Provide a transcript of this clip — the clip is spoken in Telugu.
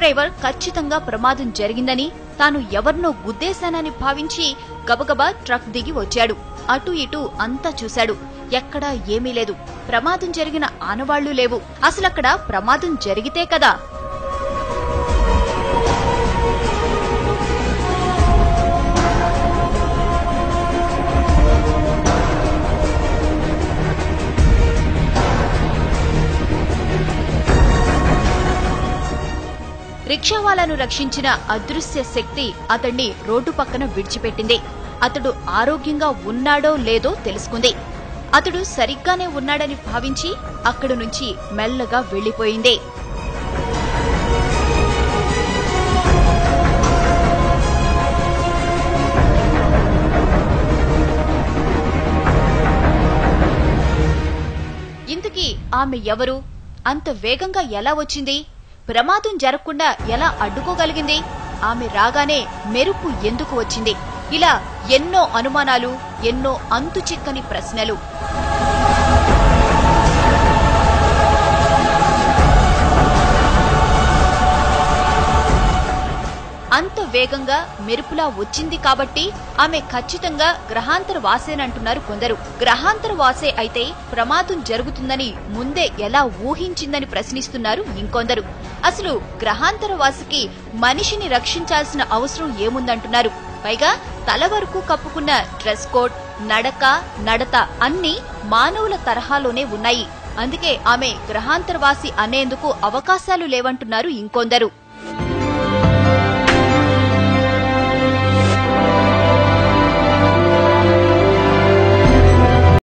డ్రైవర్ ఖచ్చితంగా ప్రమాదం జరిగిందని, తాను ఎవర్నో గుద్దేశానని భావించి గబగబా ట్రక్ దిగి వచ్చాడు. అటు ఇటు అంతా చూశాడు. ఎక్కడా ఏమీ లేదు. ప్రమాదం జరిగిన ఆనవాళ్లు లేవు. అసలక్కడ ప్రమాదం జరిగితే కదా. రిక్షావాలాను రక్షించిన అదృశ్య శక్తి అతన్ని రోడ్డు పక్కన విడిచిపెట్టింది. అతడు ఆరోగ్యంగా ఉన్నాడో లేదో తెలుసుకుంది. అతడు సరిగ్గానే ఉన్నాడని భావించి అక్కడి నుంచి మెల్లగా వెళ్లిపోయింది. ఇంతకీ ఆమె ఎవరు? అంత వేగంగా ఎలా వచ్చింది? ప్రమాదం జరగకుండా ఎలా అడ్డుకోగలిగింది? ఆమె రాగానే మెరుపు ఎందుకు వచ్చింది? ఇలా ఎన్నో అనుమానాలు, ఎన్నో అంతుచిక్కని ప్రశ్నలు. అంత వేగంగా మెరుపులా వచ్చింది కాబట్టి ఆమె ఖచ్చితంగా గ్రహాంతర వాసేనంటున్నారు కొందరు. గ్రహాంతర వాసే అయితే ప్రమాదం జరుగుతుందని ముందే ఎలా ఊహించిందని ప్రశ్నిస్తున్నారు ఇంకొందరు. అసలు గ్రహాంతర వాసికి మనిషిని రక్షించాల్సిన అవసరం ఏముందంటున్నారు. పైగా తల వరకు కప్పుకున్న డ్రెస్ కోడ్, నడక, నడత అన్నీ మానవుల తరహాలోనే ఉన్నాయి. అందుకే ఆమె గ్రహాంతరవాసి అనేందుకు అవకాశాలు లేవంటున్నారు ఇంకొందరు.